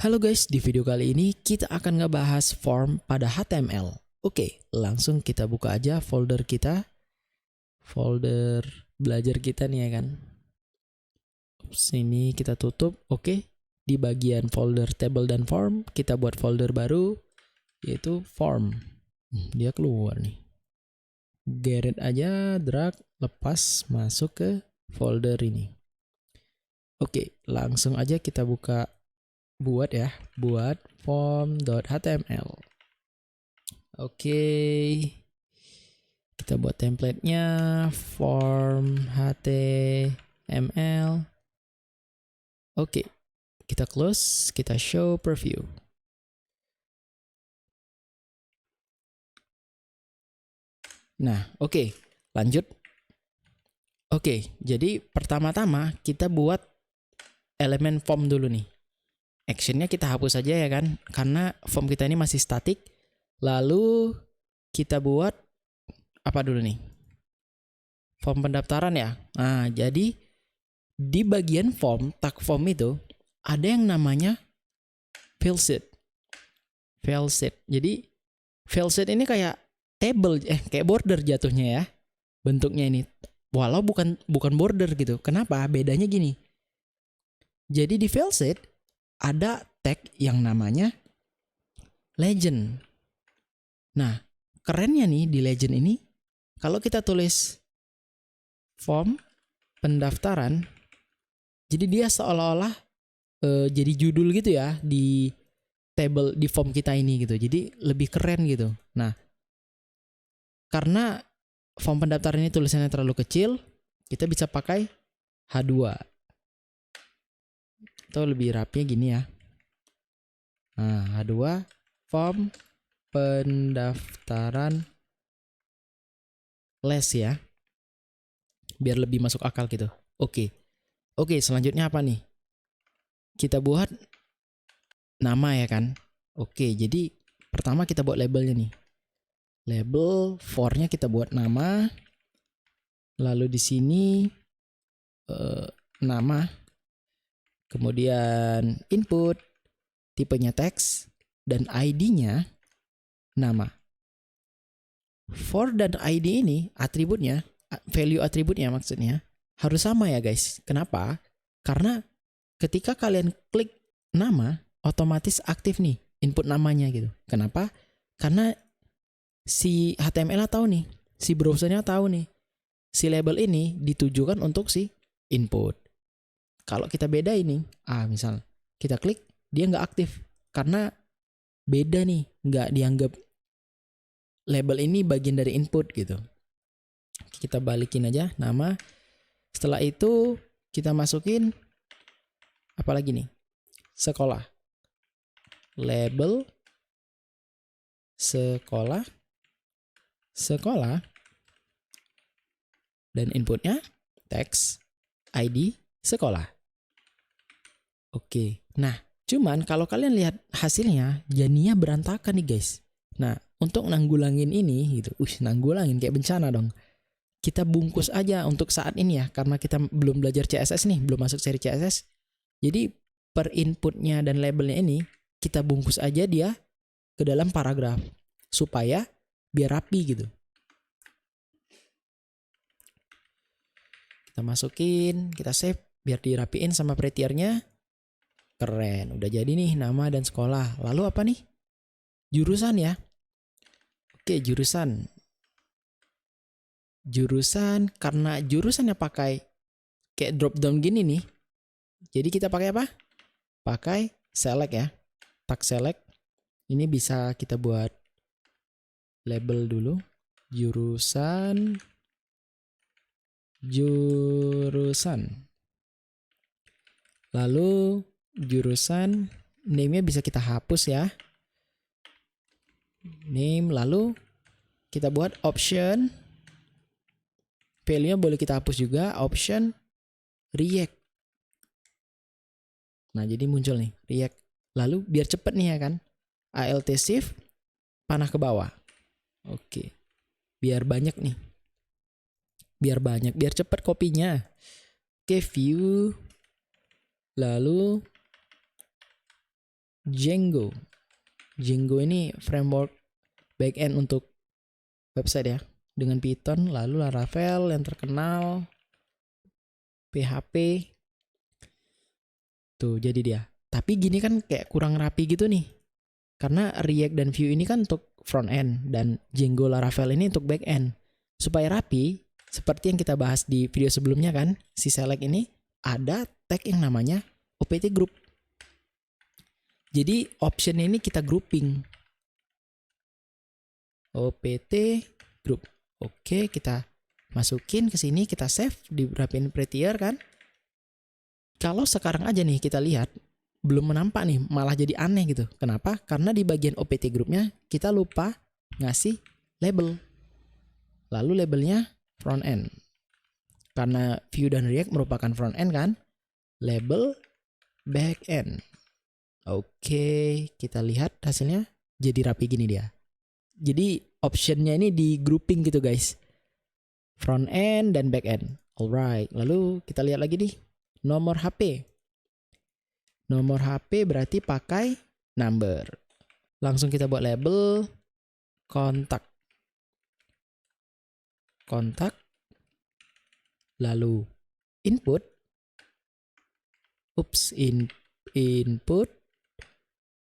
Halo guys, di video kali ini kita akan ngebahas form pada HTML. Oke, langsung kita buka aja folder kita. Folder belajar kita nih ya kan. Sini kita tutup. Oke, di bagian folder table dan form, kita buat folder baru, yaitu form. Dia keluar nih. Geret aja, drag, lepas, masuk ke folder ini. Oke, langsung aja kita buat form.html. Oke, kita buat templatenya form HTML. Oke, kita close, kita show preview. Nah, oke, lanjut. Oke, jadi pertama-tama kita buat elemen form dulu nih. Actionnya kita hapus aja ya kan, karena form kita ini masih statik. Lalu kita buat apa dulu nih? Form pendaftaran ya. Nah, jadi di bagian form, tag form itu ada yang namanya field sheet. Field sheet. Jadi field sheet ini kayak table, kayak border jatuhnya ya. Bentuknya ini. Walau bukan border gitu. Kenapa? Bedanya gini. Jadi di field sheet ada tag yang namanya legend. Nah, kerennya nih di legend ini, kalau kita tulis form pendaftaran, jadi dia seolah-olah jadi judul gitu ya di table di form kita ini gitu. Jadi lebih keren gitu. Nah, karena form pendaftaran ini tulisannya terlalu kecil, kita bisa pakai H2. Atau lebih rapinya gini ya. Nah, H2 form pendaftaran les ya, biar lebih masuk akal gitu. Oke, selanjutnya apa nih? Kita buat nama ya kan. Oke, jadi pertama kita buat labelnya nih. Label for-nya kita buat nama. Lalu di sini nama. Kemudian input, tipenya teks, dan ID-nya nama. For dan ID ini atributnya, value atributnya maksudnya harus sama ya guys. Kenapa? Karena ketika kalian klik nama, otomatis aktif nih input namanya gitu. Kenapa? Karena si HTML tahu nih, si browsernya tahu nih, si label ini ditujukan untuk si input. Kalau kita beda ini, misal kita klik, dia nggak aktif karena beda nih, nggak dianggap label ini bagian dari input gitu. Kita balikin aja nama. Setelah itu kita masukin apa lagi nih? Sekolah. Label sekolah dan inputnya teks ID sekolah. Oke. Nah, cuman kalau kalian lihat hasilnya jadinya berantakan nih guys. Nah, untuk nanggulangin ini gitu. Nanggulangin kayak bencana dong. Kita bungkus aja untuk saat ini ya, karena kita belum belajar CSS nih, belum masuk seri CSS. Jadi per inputnya dan labelnya ini kita bungkus aja dia ke dalam paragraf supaya biar rapi gitu. Kita masukin, kita save biar dirapiin sama pretiernya. Keren, udah jadi nih nama dan sekolah. Lalu apa nih? Jurusan ya. Oke, jurusan. Karena jurusannya pakai kayak drop down gini nih. Jadi kita pakai apa? Pakai select ya. Tag select. Ini bisa kita buat label dulu. Jurusan. Lalu jurusan name-nya bisa kita hapus ya. Name, lalu kita buat option. Value-nya boleh kita hapus juga. Option React. Nah, jadi muncul nih React. Lalu biar cepet nih ya kan. Alt shift panah ke bawah. Oke. Biar banyak nih. Biar cepet kopinya. Oke, view. Lalu Django. Django ini framework backend untuk website ya, dengan Python, lalu Laravel yang terkenal, PHP. Tuh, jadi dia. Tapi gini kan kayak kurang rapi gitu nih. Karena React dan Vue ini kan untuk front end dan Django Laravel ini untuk back end. Supaya rapi, seperti yang kita bahas di video sebelumnya kan, si select ini ada tag yang namanya OPT group. Jadi option ini kita grouping. OPT group. Oke, kita masukin ke sini, kita save, dirapin prettier kan. Kalau sekarang aja nih kita lihat belum menampak nih, malah jadi aneh gitu. Kenapa? Karena di bagian OPT grupnya kita lupa ngasih label. Lalu labelnya front end. Karena Vue dan React merupakan front end kan, label back end. Oke, kita lihat hasilnya jadi rapi gini dia. Jadi optionnya ini di grouping gitu guys, front end dan back end. Alright, lalu kita lihat lagi nih nomor HP. Nomor HP berarti pakai number. Langsung kita buat label kontak. Kontak. Lalu input. Input.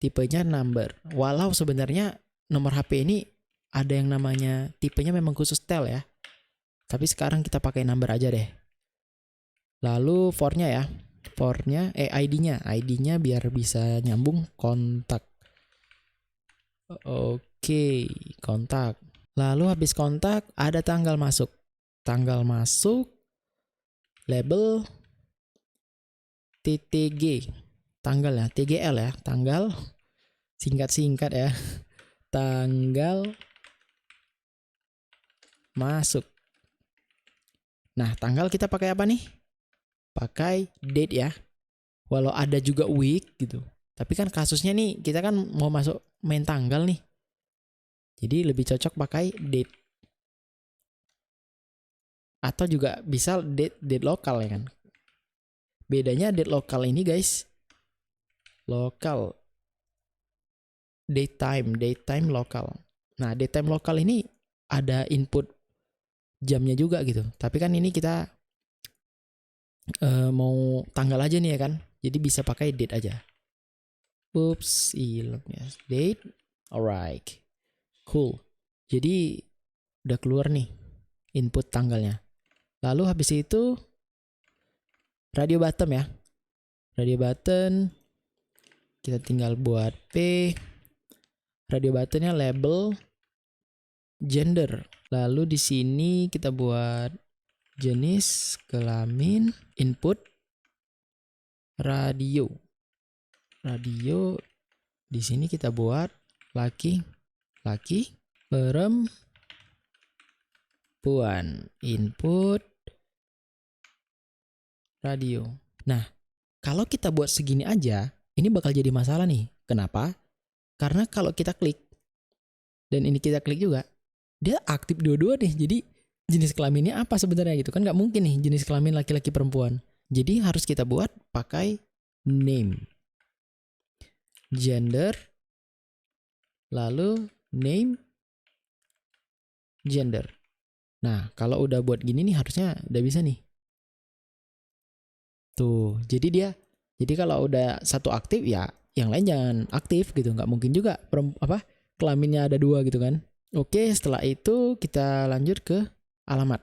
Tipenya number. Walau sebenarnya nomor HP ini ada yang namanya tipenya memang khusus tel ya. Tapi sekarang kita pakai number aja deh. Lalu for-nya ya. For-nya ID-nya. ID-nya biar bisa nyambung kontak. Oke, kontak. Lalu habis kontak ada tanggal masuk. Tanggal masuk label TTG. Tanggal ya, TGL ya, tanggal singkat-singkat ya. Tanggal masuk. Nah, tanggal kita pakai apa nih? Pakai date ya. Walau ada juga week gitu. Tapi kan kasusnya nih, kita kan mau masuk main tanggal nih. Jadi lebih cocok pakai date. Atau juga bisa date lokal ya kan. Bedanya date lokal ini guys, lokal. Datetime lokal. Nah, datetime lokal ini ada input jamnya juga gitu. Tapi kan ini kita mau tanggal aja nih ya kan. Jadi bisa pakai date aja. Oops, hilang ya. Date. Alright. Cool. Jadi udah keluar nih input tanggalnya. Lalu habis itu radio button ya. Radio button kita tinggal buat P. Radio buttonnya label gender. Lalu di sini kita buat jenis kelamin, input radio. Radio di sini kita buat laki, perempuan, input radio. Nah, kalau kita buat segini aja, ini bakal jadi masalah nih. Kenapa? Karena kalau kita klik, dan ini kita klik juga, dia aktif dua-dua nih. Jadi jenis kelaminnya apa sebenarnya gitu kan? Nggak mungkin nih jenis kelamin laki-laki perempuan. Jadi harus kita buat pakai name, gender, lalu name, gender. Nah, kalau udah buat gini nih harusnya udah bisa nih. Tuh, jadi kalau udah satu aktif ya yang lain jangan aktif gitu. Nggak mungkin juga kelaminnya ada dua gitu kan. Oke, setelah itu kita lanjut ke alamat.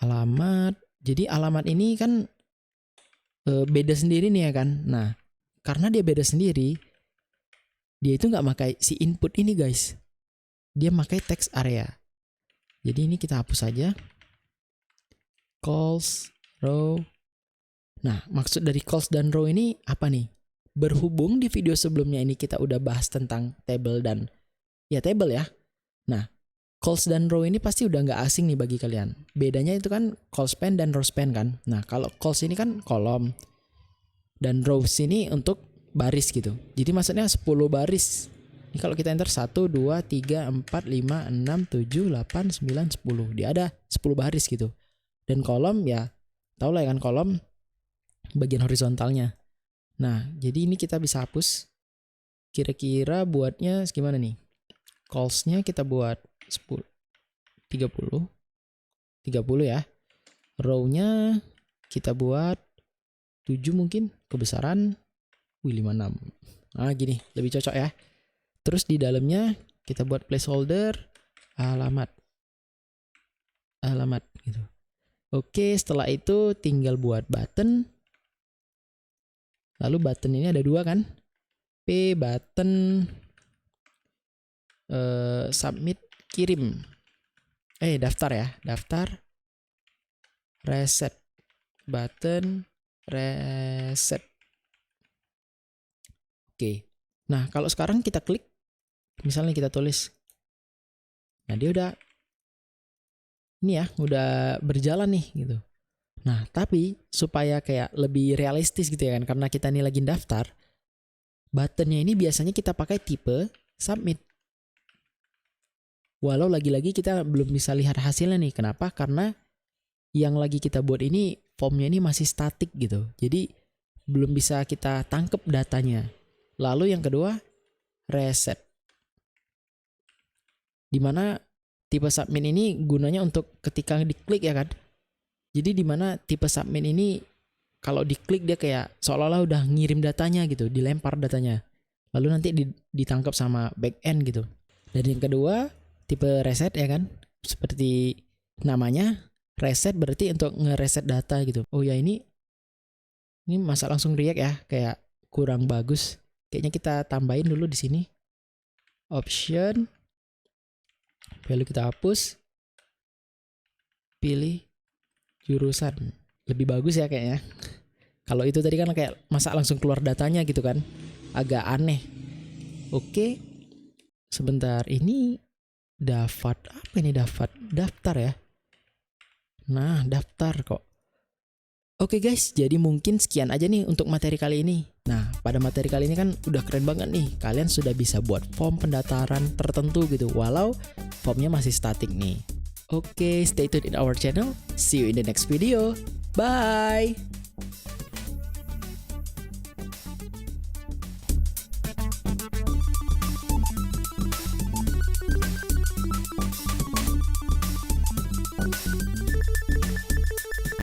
Alamat. Jadi alamat ini kan beda sendiri nih ya kan. Nah, karena dia beda sendiri, dia itu nggak pakai si input ini guys. Dia pakai text area. Jadi ini kita hapus saja. Calls, row. Nah, maksud dari calls dan row ini apa nih? Berhubung di video sebelumnya ini kita udah bahas tentang table dan table ya. Nah, calls dan row ini pasti udah nggak asing nih bagi kalian. Bedanya itu kan call span dan row span kan. Nah, kalau calls ini kan kolom dan rows ini untuk baris gitu. Jadi maksudnya 10 baris. Ini kalau kita enter 1, 2, 3, 4, 5, 6, 7, 8, 9, 10. Dia ada 10 baris gitu. Dan kolom ya, tau lah ya kan kolom bagian horizontalnya. Nah, jadi ini kita bisa hapus. Kira-kira buatnya gimana nih? Calls-nya kita buat 10, 30 ya. Row-nya kita buat 7 mungkin, kebesaran 56. Nah, gini, lebih cocok ya. Terus di dalamnya kita buat placeholder alamat gitu. Oke, setelah itu tinggal buat button. Lalu button ini ada 2 kan? P button submit kirim. Daftar ya, daftar reset button reset. Oke. Nah, kalau sekarang kita klik, misalnya kita tulis. Nah, dia udah ini ya, udah berjalan nih gitu. Nah, tapi supaya kayak lebih realistis gitu ya kan, karena kita ini lagi daftar, buttonnya ini biasanya kita pakai tipe submit. Walau lagi-lagi kita belum bisa lihat hasilnya nih. Kenapa? Karena yang lagi kita buat ini formnya ini masih statik gitu. Jadi belum bisa kita tangkep datanya. Lalu yang kedua, reset. Dimana tipe submit ini gunanya untuk ketika diklik ya kan. Jadi dimana tipe submit ini kalau diklik dia kayak seolah-olah udah ngirim datanya gitu, dilempar datanya. Lalu nanti ditangkap sama backend gitu. Dan yang kedua, tipe reset ya kan. Seperti namanya, reset berarti untuk ngereset data gitu. Oh ya, ini masa langsung react ya, kayak kurang bagus. Kayaknya kita tambahin dulu di sini. Option. Lalu kita hapus. Pilih jurusan. Lebih bagus ya kayaknya. Kalau itu tadi kan kayak masa langsung keluar datanya gitu kan. Agak aneh. Oke. Sebentar, ini Daftar. Apa ini Daftar? Daftar ya. Nah, daftar kok. Oke guys, jadi mungkin sekian aja nih untuk materi kali ini. Nah, pada materi kali ini kan udah keren banget nih. Kalian sudah bisa buat form pendaftaran tertentu gitu, walau formnya masih statik nih. Oke, stay tuned in our channel. See you in the next video. Bye!